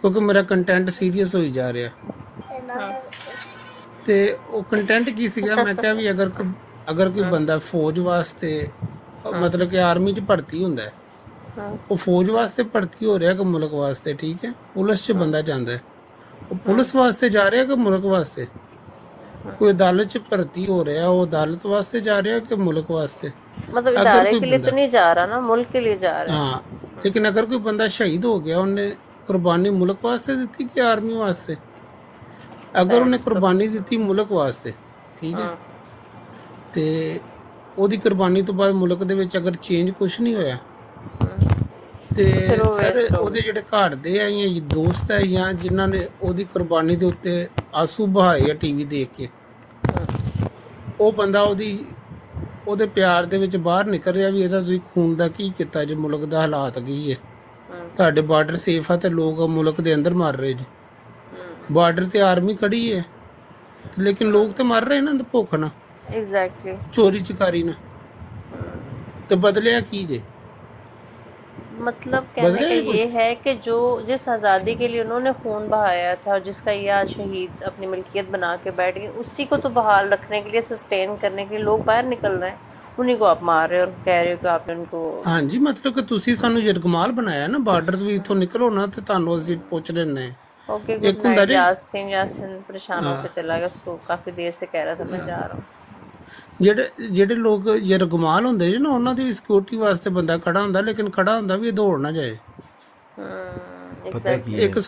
ਕਿਉਂਕਿ ਮੇਰਾ content serious ਹੋਈ ਜਾ ਰਿਹਾ। ਹਾਂ ਤੇ ਉਹ ਕੰਟੈਂਟ ਕੀ ਸੀਗਾ, ਮੈਂ ਕਿਹਾ ਵੀ ਅਗਰ ਕੋਈ ਬੰਦਾ ਫੌਜ ਵਾਸਤੇ ਮਤਲਬ ਕਿ ਆਰਮੀ 'ਚ ਭਰਤੀ ਹੁੰਦਾ ਹੈ, ਹਾਂ ਉਹ ਫੌਜ ਵਾਸਤੇ ਭਰਤੀ ਹੋ ਰਿਹਾ ਕਿ ਮੁਲਕ ਵਾਸਤੇ? ਠੀਕ ਹੈ, ਪੁਲਿਸ 'ਚ ਬੰਦਾ ਜਾਂਦਾ ਹੈ, ਉਹ ਪੁਲਿਸ ਵਾਸਤੇ ਜਾ ਰਿਹਾ ਕਿ ਮੁਲਕ ਵਾਸਤੇ? ਕੋਈ ਅਦਾਲਤ 'ਚ ਭਰਤੀ ਹੋ ਰਿਹਾ, ਉਹ ਅਦਾਲਤ ਵਾਸਤੇ ਜਾ ਰਿਹਾ ਕਿ ਮੁਲਕ ਵਾਸਤੇ? मतलब ਅਗਰ इदारे ਕੋਈ के लिए तो ਬੰਦਾ नहीं जा रहा ना, मुल्क के लिए जा रहा ਹਾਂ, ਲੇਕਿਨ ਅਗਰ ਕੋਈ ਬੰਦਾ ਸ਼ਹੀਦ ਹੋ ਗਿਆ, ਉਹਨੇ ਕੁਰਬਾਨੀ ਮੁਲਕ ਵਾਸਤੇ ਦਿੱਤੀ ਕਿ ਆਰਮੀ ਵਾਸਤੇ? ਅਗਰ ਉਹਨੇ ਕੁਰਬਾਨੀ ਦਿੱਤੀ ਮੁਲਕ ਵਾਸਤੇ, ਠੀਕ ਹੈ, है। ਤੇ ਉਹਦੀ ਕੁਰਬਾਨੀ ਤੋਂ ਬਾਅਦ ਮੁਲਕ ਦੇ ਵਿੱਚ ਅਗਰ ਚੇਂਜ ਕੁਝ ਨਹੀਂ ਹੋਇਆ, ਤੇ ਫਿਰ ਉਹ ਸਰ waste ਹੋ ਉਹਦੇ ਜਿਹੜੇ ਘਰ ਦੇ ਆ ਜਾਂ ਦੋਸਤ ਹੈ ਜਾਂ ਜਿਨ੍ਹਾਂ ਨੇ ਉਹਦੀ ਕੁਰਬਾਨੀ ਦੇ ਉੱਤੇ ਆਂਸੂ ਬਹਾਏ ਆ ਟੀਵੀ ਦੇਖ ਕੇ, ਉਹ ਬੰਦਾ ਉਹਦੇ ਪਿਆਰ ਦੇ ਵਿੱਚ ਬਾਹਰ ਨਿਕਲ ਰਿਹਾ ਵੀ ਇਹਦਾ ਤੁਸੀਂ ਖੂਨ ਦਾ ਕੀ ਕੀਤਾ ਜੇ, ਮੁਲਕ ਦਾ ਹਾਲਾਤ ਕੀ ਹੈ, ਤੁਹਾਡੇ ਬਾਰਡਰ ਸੇਫ ਆ ਤੇ ਲੋਕ ਮੁਲਕ ਦੇ ਅੰਦਰ ਮਰ ਰਹੇ ਜੀ, ਬਾਰਡਰ ਤੇ ਆਰਮੀ ਖੜੀ ਹੈ ਲੇਕਿਨ ਲੋਕ ਤੇ ਮਰ ਰਹੇ ਨਾ ਭੁੱਖ ਨਾਲ, एग्जैक्टली। ਚੋਰੀ ਚਕਾਰੀ ਨਾਲ, ਤੇ ਬਦਲਿਆ ਕੀ ਜੇ? मतलब कहने बदले का ही कुछ? ये है कि जो जिस आज़ादी के लिए उन्होंने खून बहाया था, जिसका ये आज शहीद अपनी मिल्कियत बना के बैठ गए, उसी को तो बहाल रखने के लिए, सस्टेन करने के लिए लोग बाहर निकल रहे हैं, उन्हीं को आप मार रहे हो और कह रहे हो कि आपने उनको। ਹਾਂਜੀ, ਮਤਲਬ ਕਿ ਤੁਸੀਂ ਸਾਨੂੰ ਯਰਗਮਾਲ ਬਣਾਇਆ ਨਾ, ਬਾਰਡਰ ਤੋਂ ਵੀ ਇੱਥੋਂ ਨਿਕਲੋ ਨਾ ਤੇ ਤੁਹਾਨੂੰ ਅਸੀਂ ਪੁੱਛ ਲੈਣੇ। ओके, ਇੱਕ गुड ਹੁੰਦਾ नाइट। ਜੀ, यासिन परेशान होकर चला गया, उसको काफी देर से कह रहा था मैं जा रहा हूँ। ਜਿਹੜੇ ਲੋਕ ਯਰਗਮਾਲ ਹੁੰਦੇ ਜੀ ਨਾ, ਉਹਨਾਂ ਦੀ ਵੀ ਸਿਕਿਉਰਿਟੀ ਵਾਸਤੇ ਬੰਦਾ ਖੜਾ ਹੁੰਦਾ, ਲੇਕਿਨ ਖੜਾ ਹੁੰਦਾ ਵੀ ਇਹ ਦੌੜ ਨਾ ਜਾਏ। ਪਤਾ ਕੀ ਇੱਕ ਹੈ,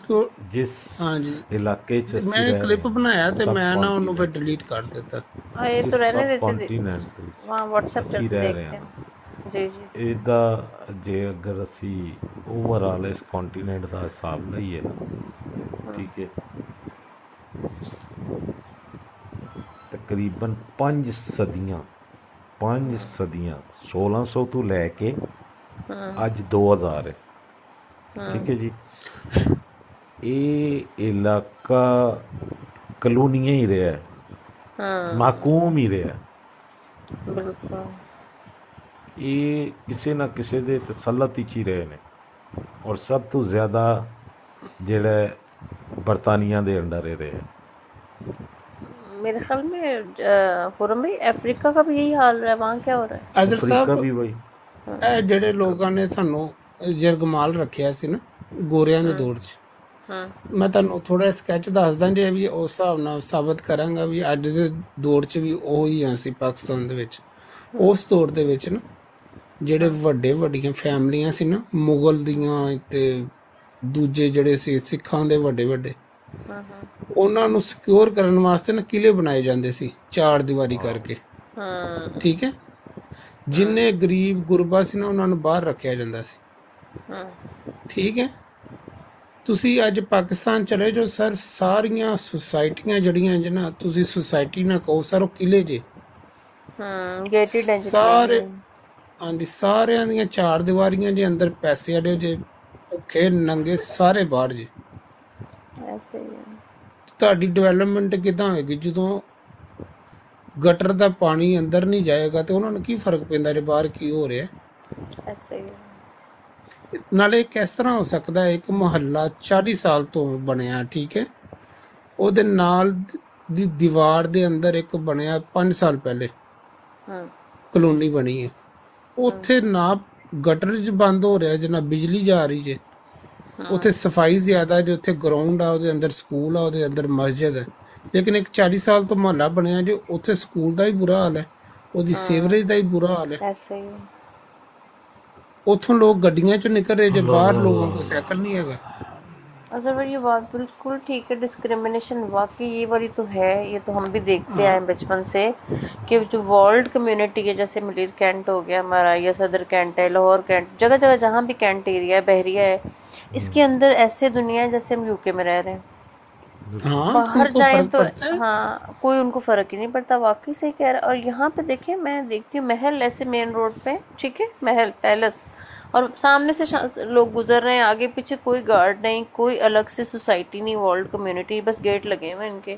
ਜਿਸ ਹਾਂਜੀ, ਇਲਾਕੇ 'ਚ ਅਸੀਂ ਮੈਂ ਰਹਿ ਕਲਿੱਪ ਰਹੇ ਬਣਾਇਆ ਤੇ ਸਭ ਮੈਂ ਨਾ ਉਹਨੂੰ ਫਿਰ continent, ਡਿਲੀਟ ਕਰ ਦਿੱਤਾ। हाँ, ये तो रहने ਸਬ देते थे, ਕੰਟੀਨੈਂਟ वहाँ व्हाट्सएप ਅਸੀਂ करके ਰਹਿ देखते ਰਹੇ ਹਾਂ। हैं। जी जी। ਇਹਦਾ ਜੇ ਅਗਰ ਅਸੀਂ ਓਵਰਆਲ ਇਸ ਕੰਟੀਨੈਂਟ ਦਾ ਹਿਸਾਬ ਲਈਏ ਨਾ, ਠੀਕ ਹੈ, ਤਕਰੀਬਨ 5 ਸਦੀਆਂ 1600 ਤੋਂ ਲੈ ਕੇ ਅੱਜ 2000 ਹੈ, ਠੀਕ ਹੈ ਜੀ। ਇਹ ਇਲਾਕਾ ਕਲੋਨੀਆਂ ਹੀ ਰਿਹਾ ਹੈ, ਨਾਕੂਮ ਹੀ ਰਿਹਾ ਹੈ। बिल्कुल। ਇਹ ਕਿਸੇ ਨਾ ਕਿਸੇ ਦੇ ਤਸੱਲਤ ਵਿੱਚ ਹੀ ਰਹੇ ਨੇ, ਔਰ ਸਭ ਤੋਂ ਜ਼ਿਆਦਾ ਜਿਹੜਾ ਬਰਤਾਨੀਆ ਦੇ ਅੰਡਰ ਹੀ ਰਹੇ। मेरे ख्याल में खुरम भाई, अफ्रीका का भी यही हाल है, वहाँ क्या हो रहा है? ਅਜ਼ਰ ਅਫਰੀਕਾ ਸਾਹਿਬ, ਵੀ ਵਹੀ। ਇਹ ਜਿਹੜੇ ਲੋਕਾਂ ਨੇ ਸਾਨੂੰ ਯਰਗਮਾਲ ਰੱਖਿਆ ਸੀ ਨਾ ਗੋਰਿਆਂ ਦੇ ਦੌਰ 'ਚ, ਮੈਂ ਤੁਹਾਨੂੰ ਥੋੜਾ ਸਕੈਚ ਦੱਸਦਾ ਜੇ ਵੀ ਉਸ ਹਿਸਾਬ ਨਾਲ ਸਾਬਤ ਕਰਾਂਗਾ ਵੀ ਅੱਜ ਦੇ ਦੌਰ 'ਚ ਵੀ ਉਹੀ ਆ ਸੀ ਪਾਕਿਸਤਾਨ ਦੇ ਵਿੱਚ। ਉਸ ਦੌਰ ਦੇ ਵਿੱਚ ਨਾ ਜਿਹੜੇ ਵੱਡੀਆਂ ਫੈਮਲੀਆਂ ਸੀ ਨਾ, ਮੁਗਲ ਦੀਆਂ ਤੇ ਦੂਜੇ ਜਿਹੜੇ ਸੀ ਸਿੱਖਾਂ ਦੇ ਵੱਡੇ, ਉਹਨਾਂ ਨੂੰ ਸਿਕਿਉਰ ਕਰਨ ਵਾਸਤੇ ਨਾ ਕਿਲੇ ਬਣਾਏ ਜਾਂਦੇ ਸੀ ਚਾਰ ਦੀਵਾਰੀ ਕਰਕੇ, ਠੀਕ ਹੈ। ਜਿੰਨੇ ਗਰੀਬ ਗੁਰਬਾ ਸੀ ਨਾ, ਉਹਨਾਂ ਨੂੰ ਬਾਹਰ ਰੱਖਿਆ ਜਾਂਦਾ ਸੀ, ਠੀਕ ਹੈ। ਤੁਸੀਂ ਅੱਜ ਪਾਕਿਸਤਾਨ ਚਲੇ ਜਾਓ ਸਰ, ਸਾਰੀਆਂ ਸੁਸਾਇਟੀਆਂ ਜਿਹੜੀਆਂ ਜੇ ਨਾ, ਤੁਸੀਂ ਸੁਸਾਇਟੀ ਨਾ ਕਹੋ ਸਰ, ਉਹ ਕਿਲੇ ਜੇ गेटेड है ਸਾਰੇ। ਹਾਂਜੀ, ਸਾਰਿਆਂ ਦੀਆਂ ਚਾਰ ਦੀਵਾਰੀਆਂ ਜੇ, ਅੰਦਰ ਪੈਸੇ ਵਾਲੇ ਜੇ, ਭੁੱਖੇ ਨੰਗੇ ਸਾਰੇ ਬਾਹਰ ਜੇ। ऐसे ही है। ਤੁਹਾਡੀ ਡਿਵੈਲਪਮੈਂਟ ਕਿੱਦਾਂ ਹੋਏਗੀ ਜਦੋਂ ਗਟਰ ਦਾ ਪਾਣੀ ਅੰਦਰ ਨਹੀਂ ਜਾਏਗਾ? ਤੇ ਉਹਨਾਂ ਨੂੰ ਕੀ ਫਰਕ ਪੈਂਦਾ ਜੇ ਬਾਹਰ ਕੀ ਹੋ ਰਿਹਾ? ऐसे ही है। ਨਾਲੇ ਕਿਸ ਤਰ੍ਹਾਂ ਹੋ ਸਕਦਾ ਹੈ ਇੱਕ ਮੁਹੱਲਾ 40 ਸਾਲ ਤੋਂ ਬਣਿਆ, ਠੀਕ ਹੈ, ਉਹਦੇ ਨਾਲ ਦੀ ਦੀਵਾਰ ਦੇ ਅੰਦਰ ਇੱਕ ਬਣਿਆ 5 ਸਾਲ ਪਹਿਲੇ ਕਲੋਨੀ ਬਣੀ ਹੈ, ਉੱਥੇ ਨਾ ਗਟਰ 'ਚ ਬੰਦ ਹੋ ਰਿਹਾ ਜੇ, ਨਾ ਬਿਜਲੀ ਜਾ ਰਹੀ ਜੇ, ਉੱਥੇ ਸਫਾਈ ਜ਼ਿਆਦਾ ਜੇ, ਉੱਥੇ ਗਰਾਊਂਡ ਆ, ਉਹਦੇ ਅੰਦਰ ਸਕੂਲ ਆ, ਉਹਦੇ ਅੰਦਰ ਮਸਜਿਦ ਹੈ, ਲੇਕਿਨ ਇੱਕ 40 ਸਾਲ ਤੋਂ ਮੁਹੱਲਾ ਬਣਿਆ ਜੇ, ਉੱਥੇ ਸਕੂਲ ਦਾ ਹੀ ਬੁਰਾ ਹਾਲ ਹੈ, ਉਹਦੀ ਸੀਵਰੇਜ ਦਾ ਹੀ ਬੁਰਾ ਹਾਲ ਹੈ। ऐसे ही है। ਉੱਥੋਂ ਲੋਕ ਗੱਡੀਆਂ 'ਚੋਂ ਨਿਕਲ ਰਹੇ ਜੇ, ਬਾਹਰ ਲੋਕਾਂ ਕੋਲ साइकिल नहीं हैगा। अच्छा भाई, ये बात बिल्कुल ठीक है। डिस्क्रिमिनेशन वाकई ये वाली तो है, ये तो हम भी देखते आए बचपन से कि जो वर्ल्ड कम्युनिटी है, जैसे मलिर कैंट हो गया हमारा, या सदर कैंट है, लाहौर कैंट, जगह जगह जहाँ भी कैंट एरिया है, बहरिया है, इसके अंदर ऐसे दुनिया है जैसे हम यूके में रह रहे हैं। हाँ, बाहर उनको जाए फर्क तो पड़ता है। हाँ, कोई उनको फर्क ही नहीं पड़ता। वाकई सही कह रहा है। और यहाँ पे देखिए, मैं देखती हूँ महल ऐसे मेन रोड पे, ठीक है, महल पैलेस, और सामने से लोग गुजर रहे हैं, आगे पीछे कोई गार्ड नहीं, कोई अलग से सोसाइटी नहीं, वर्ल्ड कम्युनिटी, बस गेट लगे हुए हैं इनके।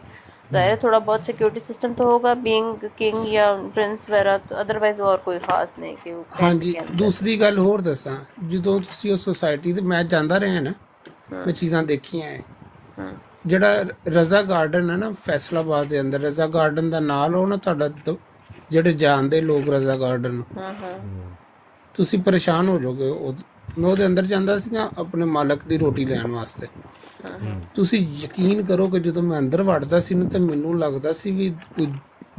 ज़ाहिर है थोड़ा बहुत सिक्योरिटी सिस्टम तो होगा, बीइंग किंग या प्रिंस वगैरह, तो अदरवाइज और कोई खास नहीं कि वो हाँ जी, दूसरी गल होर दसां, ਜਦੋਂ ਤੁਸੀਂ ਉਹ ਸੁਸਾਇਟੀ ਤੇ ਮੈਂ ਜਾਂਦਾ ਰਿਹਾ ਨਾ, ਮੈਂ ਚੀਜ਼ਾਂ ਦੇਖੀਆਂ ਹੈ। ਹੂੰ ਜਿਹੜਾ ਰਜ਼ਾ ਗਾਰਡਨ ਹੈ ਨਾ ਫੈਸਲਾਬਾਦ ਦੇ ਅੰਦਰ, ਰਜ਼ਾ ਗਾਰਡਨ ਦਾ ਨਾਲ ਉਹ ਨਾ ਤੁਹਾਡਾ ਜਿਹੜੇ ਜਾਣਦੇ ਲੋਕ ਰਜ਼ਾ ਗਾਰਡਨ ਨੂੰ, ਹੂੰ ਹੂੰ ਤੁਸੀਂ ਪਰੇਸ਼ਾਨ ਹੋ ਜਾਓਗੇ। ਮੈਂ ਉਹਦੇ ਅੰਦਰ ਜਾਂਦਾ ਸੀਗਾ ਆਪਣੇ ਮਾਲਕ ਦੀ ਰੋਟੀ ਲੈਣ ਵਾਸਤੇ। ਤੁਸੀਂ ਯਕੀਨ ਕਰੋ ਕਿ ਜਦੋਂ ਮੈਂ ਅੰਦਰ ਵੜਦਾ ਸੀ ਨਾ ਤਾਂ ਮੈਨੂੰ ਲੱਗਦਾ ਸੀ ਵੀ ਕੋਈ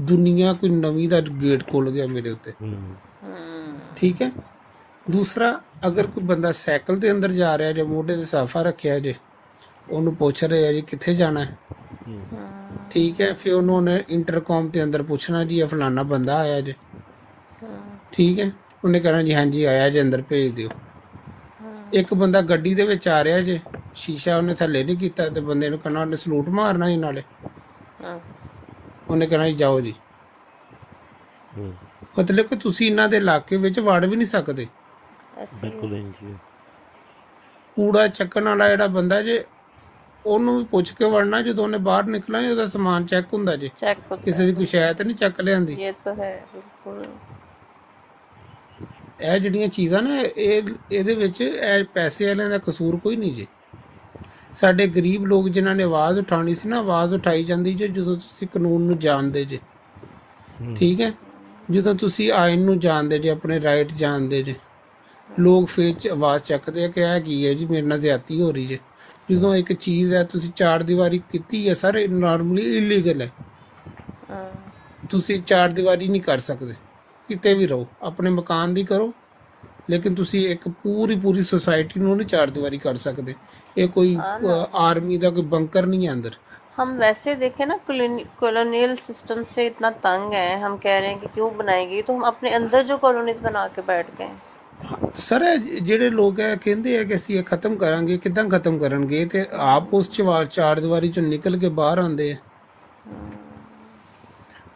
ਦੁਨੀਆ, ਕੋਈ ਨਵੀਂ ਦਾ ਗੇਟ ਖੁੱਲ ਗਿਆ ਮੇਰੇ ਉੱਤੇ। ਠੀਕ ਹੈ। ਦੂਸਰਾ, ਅਗਰ ਕੋਈ ਬੰਦਾ ਸਾਈਕਲ ਦੇ ਅੰਦਰ ਜਾ ਰਿਹਾ ਜੇ, ਮੋਢੇ ਤੇ ਸਾਫਾ ਰੱਖਿਆ ਜੇ, ਉਹਨੂੰ ਪੁੱਛ ਰਿਹਾ ਜੀ ਕਿੱਥੇ ਜਾਣਾ ਹੈ, ਠੀਕ ਹੈ, ਫਿਰ ਉਹਨੇ ਇੰਟਰਕੌਮ ਦੇ ਅੰਦਰ ਪੁੱਛਣਾ ਜੀ ਇਹ ਫਲਾਨਾ ਬੰਦਾ ਆਇਆ ਜੇ, ਠੀਕ ਹੈ, ਉਹਨੇ ਕਹਿਣਾ ਜੀ ਹਾਂਜੀ ਆਇਆ ਜੇ, ਅੰਦਰ ਭੇਜ ਦਿਓ। ਇੱਕ ਬੰਦਾ ਗੱਡੀ ਦੇ ਵਿੱਚ ਆ ਰਿਹਾ ਜੇ, ਸ਼ੀਸ਼ਾ ਉਹਨੇ ਥੱਲੇ ਨਹੀਂ ਕੀਤਾ ਤੇ ਬੰਦੇ ਨੂੰ ਕਹਿਣਾ, ਉਹਨੇ ਸਲੂਟ ਮਾਰਨਾ ਹੀ ਨਾਲੇ, ਉਹਨੇ ਕਹਿਣਾ ਜੀ ਜਾਓ ਜੀ। ਮਤਲਬ ਕਿ ਤੁਸੀਂ ਇਹਨਾਂ ਦੇ ਇਲਾਕੇ ਵਿੱਚ ਵੜ ਵੀ ਨਹੀਂ ਸਕਦੇ। ਕੂੜਾ ਚੱਕਣ ਵਾਲਾ ਜਿਹੜਾ ਬੰਦਾ ਜੇ, ਉਹਨੂੰ ਵੀ ਪੁੱਛ ਕੇ ਵੜਨਾ, ਜਦੋਂ ਉਹਨੇ ਬਾਹਰ ਨਿਕਲਣਾ ਉਹਦਾ ਸਮਾਨ ਚੈੱਕ ਹੁੰਦਾ ਜੇ, ਕਿਸੇ ਦੀ ਕੋਈ ਸ਼ਾਇਦ ਨਹੀਂ ਚੱਕ ਲਿਆਂਦੀ। ਇਹ ਜਿਹੜੀਆਂ ਚੀਜ਼ਾਂ ਨਾ, ਇਹਦੇ ਵਿੱਚ ਇਹ ਪੈਸੇ ਵਾਲਿਆਂ ਦਾ ਕਸੂਰ ਕੋਈ ਨਹੀਂ ਜੇ। ਸਾਡੇ ਗਰੀਬ ਲੋਕ ਜਿਨ੍ਹਾਂ ਨੇ ਆਵਾਜ਼ ਉਠਾਉਣੀ ਸੀ ਨਾ, ਆਵਾਜ਼ ਉਠਾਈ ਜਾਂਦੀ ਜੇ ਜਦੋਂ ਤੁਸੀਂ ਕਾਨੂੰਨ ਨੂੰ ਜਾਣਦੇ ਜੇ। ਠੀਕ ਹੈ। ਜਦੋਂ ਤੁਸੀਂ ਆਇਨ ਨੂੰ ਜਾਣਦੇ ਜੇ, ਆਪਣੇ ਰਾਈਟ ਜਾਣਦੇ ਜੇ, ਲੋਕ ਫੇਰ ਆਵਾਜ਼ ਚੱਕਦੇ ਆ ਕਿ ਇਹ ਕੀ ਹੈ ਜੀ, ਮੇਰੇ ਨਾਲ ਜ਼ਿਆਦਤੀ ਹੋ ਰਹੀ ਜੇ। ਜਦੋਂ ਇੱਕ ਚੀਜ਼ ਹੈ, ਤੁਸੀਂ ਚਾਰ ਦੀਵਾਰੀ ਕੀਤੀ ਹੈ ਸਰ, ਨਾਰਮਲੀ ਇਲੀਗਲ ਹੈ। ਤੁਸੀਂ ਚਾਰ ਦੀਵਾਰੀ ਨਹੀਂ ਕਰ ਸਕਦੇ, ਕਿਤੇ ਵੀ ਰਹੋ, ਆਪਣੇ ਮਕਾਨ ਦੀ ਕਰੋ, ਲੇਕਿਨ ਤੁਸੀਂ ਇੱਕ ਪੂਰੀ सोसाइटी ਨੂੰ ਨਹੀਂ ਚਾਰ ਦੀਵਾਰੀ ਕਰ ਸਕਦੇ। ਇਹ ਕੋਈ ਆਰਮੀ ਦਾ ਕੋਈ ਬੰकर नहीं है अंदर। हम वैसे देखें ना, कॉलोनियल सिस्टम से इतना तंग है, हम कह रहे हैं कि क्यों बनाएगी, तो हम अपने अंदर जो कॉलोनीज बना के बैठ गए। ਸਰ ਜਿਹੜੇ ਲੋਕ ਹੈ ਕਹਿੰਦੇ ਆ ਕਿ ਅਸੀਂ ਇਹ ਖਤਮ ਕਰਾਂਗੇ, ਕਿੱਦਾਂ ਖਤਮ ਕਰਨਗੇ, ਤੇ ਆਪ ਉਸ ਚਾਰ ਦੀਵਾਰੀ ਚੋਂ ਨਿਕਲ ਕੇ ਬਾਹਰ ਆਉਂਦੇ ਆ।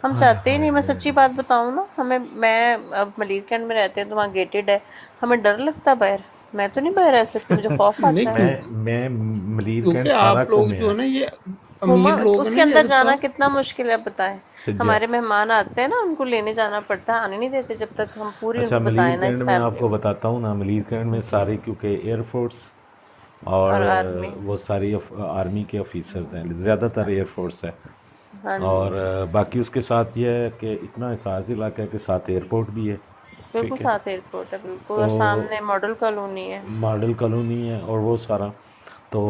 हम चाहते ही नहीं। मैं सच्ची बात बताऊं ना, मैं अब मलीर कैंट में रहते हैं तो वहाँ गेटेड है, हमें डर लगता बाहर, मैं तो नहीं बाहर रह सकती, मुझे खौफ आता है। मैं मलीर क्योंकि आप लोग जो है ना, ये अमीर लोग उसके अंदर जाना कितना मुश्किल है बताएं। हमारे मेहमान आते हैं ना, उनको लेने जाना पड़ता है, आने नहीं देते जब तक हम पूरी उनको बताएं ना। इस मैं आपको बताता हूँ ना, मलीर कैंट में सारे क्योंकि एयरफोर्स और वो सारी आर्मी के ऑफिसर्स हैं, ज़्यादातर एयरफोर्स है। और बाकी उसके साथ ये है कि इतना एहसास इलाका है कि साथ एयरपोर्ट भी है। बिल्कुल साथ एयरपोर्ट है, बिल्कुल, और सामने मॉडल कॉलोनी है और वो सारा। तो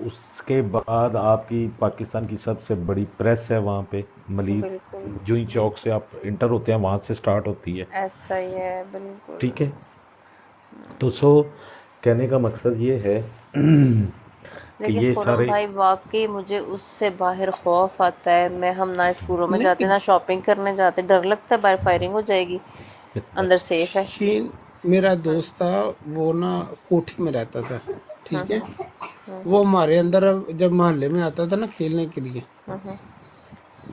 उसके बाद आपकी पाकिस्तान की सबसे बड़ी प्रेस है वहाँ पे, मलीर जुई चौक से आप इंटर होते हैं, वहाँ से स्टार्ट होती है। ऐसा ही है, बिल्कुल ठीक है। तो कहने का मकसद ये है लेकिन ये सारे भाई वाकई मुझे उससे बाहर खौफ आता है। हम ना स्कूलों में जाते, ना शॉपिंग करने जाते, डर लगता है बाहर फायरिंग हो जाएगी, अंदर सेफ है। मेरा दोस्त था, वो ना कोठी में रहता था, ठीक है, वो हमारे अंदर जब मोहल्ले में आता था ना खेलने के लिए,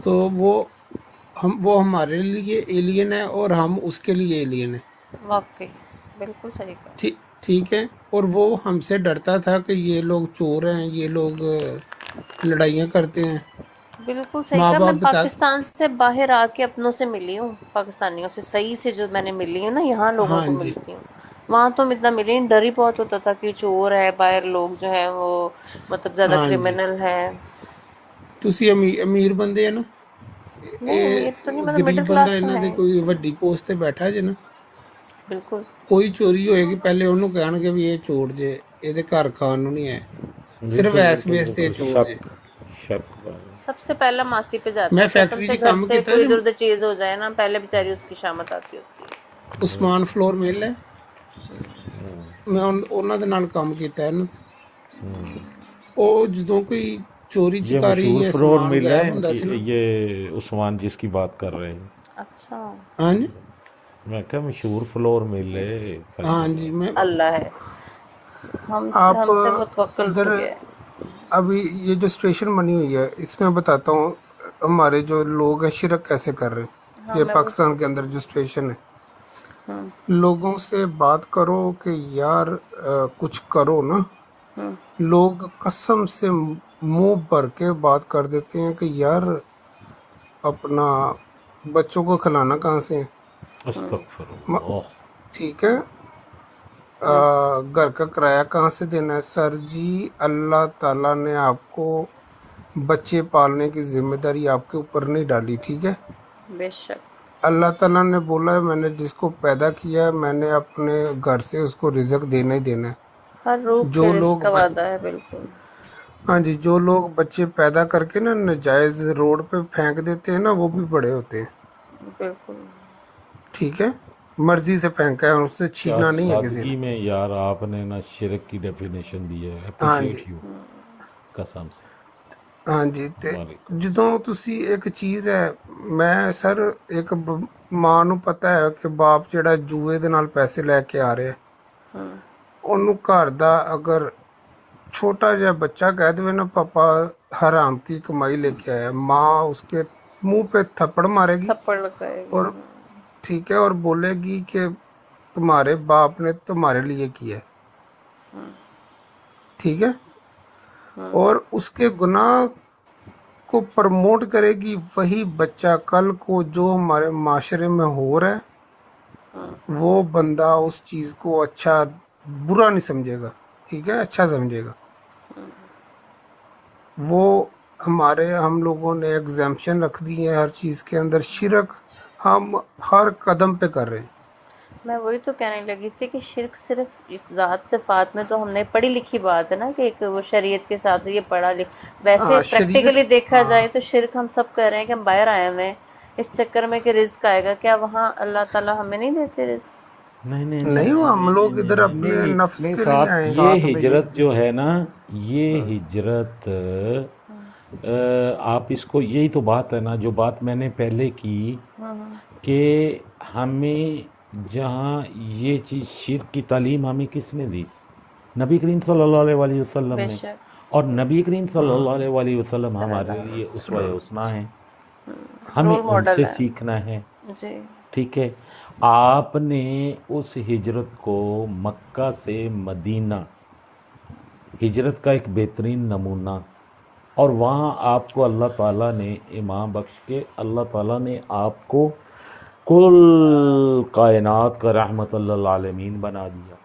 तो वो हमारे लिए एलियन है और हम उसके लिए एलियन है। वाकई बिल्कुल सही कहा। ठीक है। और वो हमसे डरता था कि ये लोग चोर हैं, ये लोग लड़ाइयाँ करते हैं। बिल्कुल सही कहा। मैं पाकिस्तान से बाहर आके अपनों से मिली हूँ, पाकिस्तानियों से सही से जो मैंने मिली हूँ ना, यहाँ लोगों को मिलती हूँ, वहाँ तो इतना मिली, डर ही बहुत होता था कि चोर है बाहर, लोग जो है वो मतलब ज्यादा क्रिमिनल है। ਤੁਸੀਂ ਅਮੀਰ ਬੰਦੇ ਆ ਨਾ, ਇਹ ਤਾਂ ਨਹੀਂ, ਮਤਲਬ ਮਿਡਲ ਕਲਾਸ ਇਹਨਾਂ ਦੇ ਕੋਈ ਵੱਡੀ ਪੋਸਟ ਤੇ ਬੈਠਾ ਜੇ ਨਾ, ਬਿਲਕੁਲ ਕੋਈ ਚੋਰੀ ਹੋਏਗੀ ਪਹਿਲੇ ਉਹਨੂੰ ਕਹਿਣਗੇ ਵੀ ਇਹ ਚੋਰ ਜੇ, ਇਹਦੇ ਘਰ ਖਾਣ ਨੂੰ ਨਹੀਂ ਹੈ, ਸਿਰਫ ਐਸ ਬੇਸ ਤੇ ਚੋਰ ਜੇ। सबसे पहला मासी पे जाता है। मैं फैक्ट्री की काम से कोई इधर उधर चीज हो जाए ना, पहले बेचारी उसकी शामत आती होती है। उस्मान फ्लोर मिल है, मैं ਉਹਨਾਂ ਦੇ ਨਾਲ ਕੰਮ ਕੀਤਾ ਹੈ ਨਾ, ਉਹ ਜਦੋਂ ਕੋਈ चोरी चिकारी ये फ्लोर मिल है, ये उस्मान जिसकी बात कर रहे हैं। अच्छा हाँ जी, मैं क्या मशहूर फ्लोर मिल है। हाँ जी, मैं अल्लाह है, आप इधर अभी ये जो स्टेशन बनी हुई है, इसमें बताता हूँ हमारे जो लोग हैं शिरक कैसे कर रहे हैं। हाँ, ये पाकिस्तान के अंदर जो स्टेशन है, लोगों से बात करो कि यार कुछ करो ना, लोग कसम से मुंह भर के बात कर देते हैं कि यार अपना बच्चों को खिलाना कहाँ से है। ठीक है, घर का किराया कहाँ से देना है? सर जी, अल्लाह ताला ने आपको बच्चे पालने की जिम्मेदारी आपके ऊपर नहीं डाली, ठीक है? बेशक। अल्लाह ताला ने बोला है मैंने जिसको पैदा किया है मैंने अपने घर से उसको रिजक देना ही देना है। हर रूह जो के रिस्क लोग का वादा है, बिल्कुल। हाँ जी, जो लोग बच्चे पैदा करके ना नजायज रोड पे फेंक देते हैं ना, वो भी बड़े होते हैं, बिल्कुल। ठीक है? मर्जी से फेंका है, उससे क्या छीनना नहीं है किसी सादगी ने। में यार आपने ना शिरक की डेफिनेशन दी है, हाँ जी, अप्रिशिएट यू कसम से। हाँ जी। ਤੇ वालेकुम। ਜਦੋਂ ਤੁਸੀਂ ਇੱਕ ਚੀਜ਼ ਹੈ, ਮੈਂ ਸਰ ਇੱਕ ਮਾਂ ਨੂੰ ਪਤਾ ਹੈ ਕਿ ਬਾਪ ਜਿਹੜਾ ਜੂਏ ਦੇ ਨਾਲ ਪੈਸੇ ਲੈ ਕੇ ਆ ਰਿਹਾ, ਹਮ, ਉਹਨੂੰ ਘਰ ਦਾ ਅਗਰ छोटा ਜਿਹਾ ਬੱਚਾ कह देवे ना पापा हराम की कमाई लेके आया, माँ उसके मुंह पे थप्पड़ मारेगी थप्पड़ लगाएगी। और ठीक है, और बोलेगी कि तुम्हारे बाप ने तुम्हारे लिए किया है, ठीक है? और उसके गुनाह को प्रमोट करेगी वही बच्चा कल को जो हमारे माशरे में हो रहा है, वो बंदा उस चीज को अच्छा बुरा नहीं समझेगा, ठीक है, अच्छा समझेगा। वो हम लोगों ने एग्जाम्पशन रख दी है हर चीज के अंदर, शिरक हम हर कदम पे कर रहे हैं। मैं वही तो कहने लगी थी कि शिरक सिर्फ इस ज़ात सिफात में तो हमने पढ़ी लिखी बात है ना, कि एक वो शरीयत के हिसाब से ये पढ़ा लिख, वैसे हाँ, प्रैक्टिकली शरीयत, देखा जाए तो शिरक हम सब कर रहे हैं कि हम बाहर आए हुए हैं इस चक्कर में कि रिस्क आएगा, क्या वहाँ अल्लाह ताला हमें नहीं देते रिस्क? नहीं नहीं नहीं हो, हम लोग इधर अपने नहीं नफ्स नहीं, के लिए साथ आए हैं। ये साथ में ये हिजरत जो है ना, ये हिजरत आप इसको, यही तो बात है ना जो बात मैंने पहले की कि हमें जहाँ ये चीज़ शिर्क की तालीम हमें किसने दी? नबी करीम सल्लल्लाहु अलैहि वसल्लम ने। बेशक। और नबी करीम सल्लल्लाहु अलैहि वसल्लम हमारे लिए उसवा हुस्ना है, हमें रोल मॉडल उनसे है सीखना है, जी। ठीक है? आपने उस हिजरत को मक्का से मदीना, हिजरत का एक बेहतरीन नमूना, और वहाँ आपको अल्लाह ताला ने इमाम बख्श के, अल्लाह ताला ने आपको कुल कायनात का रहमतुल लिल आलमीन बना दिया।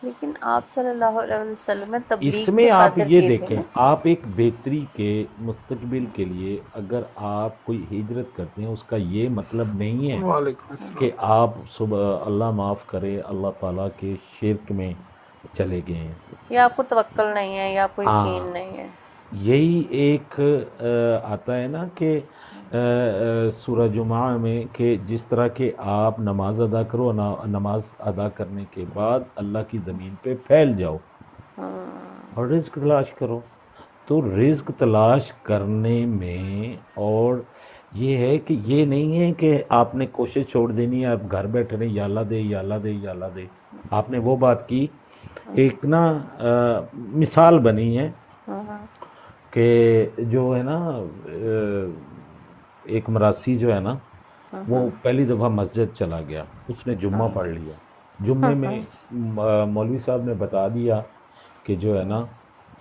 लेकिन आप सल्लल्लाहु अलैहि वसल्लम में तबलीग इसमें की आप खातिर ये किए थे देखें, ना। आप एक बेहतरी के मुस्तकबिल के लिए अगर आप कोई हिजरत करते हैं, उसका ये मतलब नहीं है वालेकुम अस्सलाम। कि आप सुबह, अल्लाह माफ़ करे, अल्लाह ताला के शिरक में चले गए हैं, या आपको तवक्कल नहीं है या आपको यकीन हाँ। नहीं है। यही एक आता है ना कि सूरह जुमा में कि जिस तरह के आप नमाज अदा करो, नमाज अदा करने के बाद अल्लाह की ज़मीन पे फैल जाओ और रिज़्क तलाश करो। तो रिज़्क तलाश करने में, और ये है कि ये नहीं है कि आपने कोशिश छोड़ देनी है, आप घर बैठे रहे या अल्लाह दे या अल्लाह दे या अल्लाह दे। आपने वो बात की, एक ना मिसाल बनी है कि जो है ना एक मरासी जो है ना, वो पहली दफ़ा मस्जिद चला गया, उसने जुम्मा पढ़ लिया। जुम्मे में मौलवी साहब ने बता दिया कि जो है ना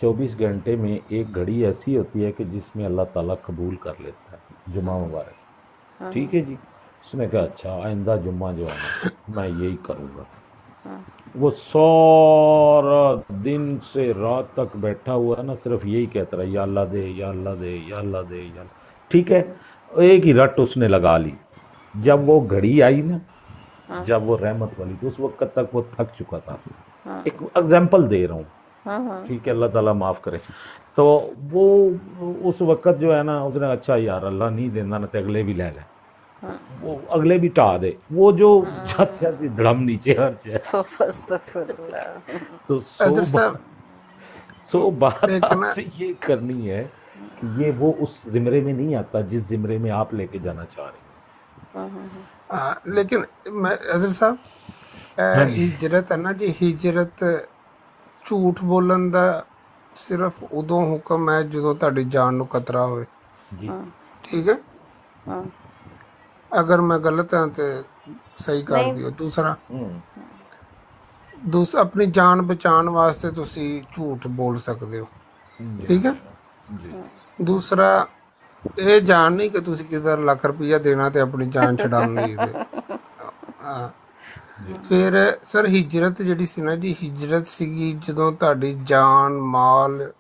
24 घंटे में एक घड़ी ऐसी होती है कि जिसमें अल्लाह ताला कबूल कर लेता है जुम्मा मुबारक, ठीक है जी। उसने कहा अच्छा आइंदा जुम्मा जो है ना मैं यही करूँगा। वो सारा दिन से रात तक बैठा हुआ है ना, सिर्फ यही कहता रहा या अल्लाह दे या अल्लाह दे या अल्लाह दे या, ठीक है। एक ही रट उसने लगा ली। जब वो घड़ी आई ना, जब वो रहमत वाली, तो उस वक्त तक वो थक चुका था। एक एग्जाम्पल दे रहा हूँ, ठीक है, अल्लाह ताला माफ़ करे। तो वो उस वक्त जो है ना, उसने अच्छा यार अल्लाह नहीं देना ना तो अगले भी ले ले, वो अगले भी टा दे, वो जो छत जाती धड़म नीचे हर तो सो बात आपसे ये करनी है कि ये वो उस जिमरे में नहीं आता जिस जिमरे में आप लेके जाना चाह रहे हैं। लेकिन मैं अजर साहब, हिजरत है ना जी, हिजरत झूठ बोलन दा सिर्फ उदों हुक्म है ਜਦੋਂ ਤੁਹਾਡੀ ਜਾਨ ਨੂੰ खतरा ਹੋਵੇ जी, ठीक है। अगर मैं गलत हाँ तो सही कर दियो। दूसरा अपनी जान बचाने वास्ते तुसी झूठ बोल सकते हो, ठीक है। दूसरा ये जान नहीं कि तुसी किधर लाख रुपया देना ते अपनी जान छुड़ाने लई। ਫਿਰ ਸਰ ਹਿਜਰਤ ਜਿਹੜੀ ਸੀ ਨਾ ਜੀ, ਹਿਜਰਤ ਸੀਗੀ ਜਦੋਂ ਤੁਹਾਡੀ ਜਾਨ ਮਾਲ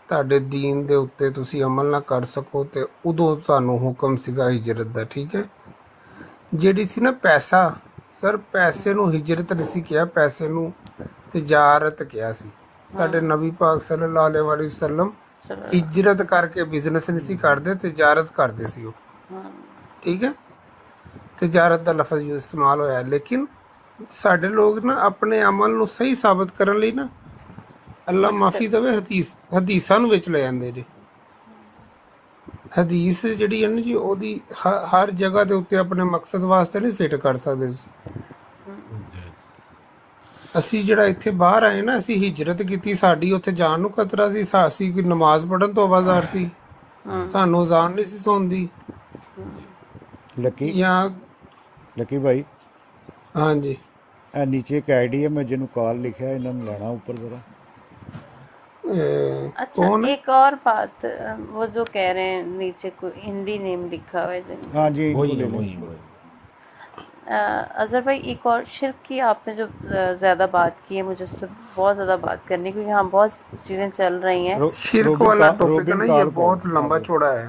ਤੁਹਾਡੇ ਦੀਨ ਦੇ ਉੱਤੇ ਤੁਸੀਂ ਅਮਲ ਨਾ ਕਰ ਸਕੋ, ਤੇ ਉਦੋਂ ਤੁਹਾਨੂੰ ਹੁਕਮ ਸੀਗਾ ਹਿਜਰਤ ਦਾ, ਠੀਕ ਹੈ। ਜਿਹੜੀ ਸੀ ਨਾ ਪੈਸਾ, ਸਰ ਪੈਸੇ ਨੂੰ ਹਿਜਰਤ ਨਹੀਂ ਸੀ ਕਿਹਾ, ਪੈਸੇ ਨੂੰ ਤਜਾਰਤ ਕਿਹਾ ਸੀ। ਸਾਡੇ ਨਬੀ ਪਾਕ ਸੱਲੱਲਾਹੁ ਅਲੈਹਿ ਵਸੱਲਮ ਹਿਜਰਤ ਕਰਕੇ ਬਿਜ਼ਨਸ ਨਹੀਂ ਸੀ ਕਰਦੇ, ਤਜਾਰਤ ਕਰਦੇ ਸੀ ਉਹ, ਠੀਕ ਹੈ। ਤਜਾਰਤ ਦਾ ਲਫ਼ਜ਼ ਯੂਜ਼ ਇਸਤੇਮਾਲ ਹੋਇਆ, ਲੇਕਿਨ ਸਾਡੇ ਲੋਕ ਨਾ ਆਪਣੇ ਅਮਲ ਨੂੰ ਸਹੀ ਸਾਬਤ ਕਰਨ ਲਈ ਨਾ, ਅੱਲਾ ਮਾਫੀ ਦੇਵੇ, ਹਦੀਸਾਂ ਨੂੰ ਵਿੱਚ ਲੈ ਜਾਂਦੇ ਜੀ। ਹਦੀਸ ਜਿਹੜੀ ਹੈ ਨਾ ਜੀ, ਉਹਦੀ ਹਰ ਜਗ੍ਹਾ ਦੇ ਉੱਤੇ ਆਪਣੇ ਮਕਸਦ ਵਾਸਤੇ ਨਹੀਂ ਫਿੱਟ ਕਰ ਸਕਦੇ ਤੁਸੀਂ। ਅਸੀਂ ਜਿਹੜਾ ਇੱਥੇ ਬਾਹਰ ਆਏ ਨਾ, ਅਸੀਂ ਹਿਜਰਤ ਕੀਤੀ, ਸਾਡੀ ਉੱਥੇ ਜਾਣ ਨੂੰ ਖਤਰਾ ਸੀ, ਅਸੀਂ ਕੋਈ ਨਮਾਜ਼ ਪੜ੍ਹਨ ਤੋਂ ਆਵਾਜ਼ਾਰ ਸੀ, ਸਾਨੂੰ ਅਜ਼ਾਨ ਨਹੀਂ ਸੀ ਸੁਣਦੀ ਲੱਕੀ ਭਾਈ। ਹਾਂਜੀ, ਇਹ ਨੀਚੇ ਇੱਕ ਆਈਡੀ ਹੈ, ਮੈਂ ਜਿਹਨੂੰ ਕਾਲ ਲਿਖਿਆ, ਇਹਨਾਂ ਨੂੰ ਲੈਣਾ ਉੱਪਰ जरा। अच्छा, एक और बात, वो जो कह रहे हैं नीचे कोई हिंदी नेम लिखा हुआ है जिनका, हाँ जी वही अजहर भाई, एक और शिर्क की आपने जो ज़्यादा बात की है, मुझे उस पर बहुत ज़्यादा बात करनी, क्योंकि यहाँ बहुत चीज़ें चल रही हैं। शिर्क वाला टॉपिक है ना, ये बहुत लंबा चौड़ा है।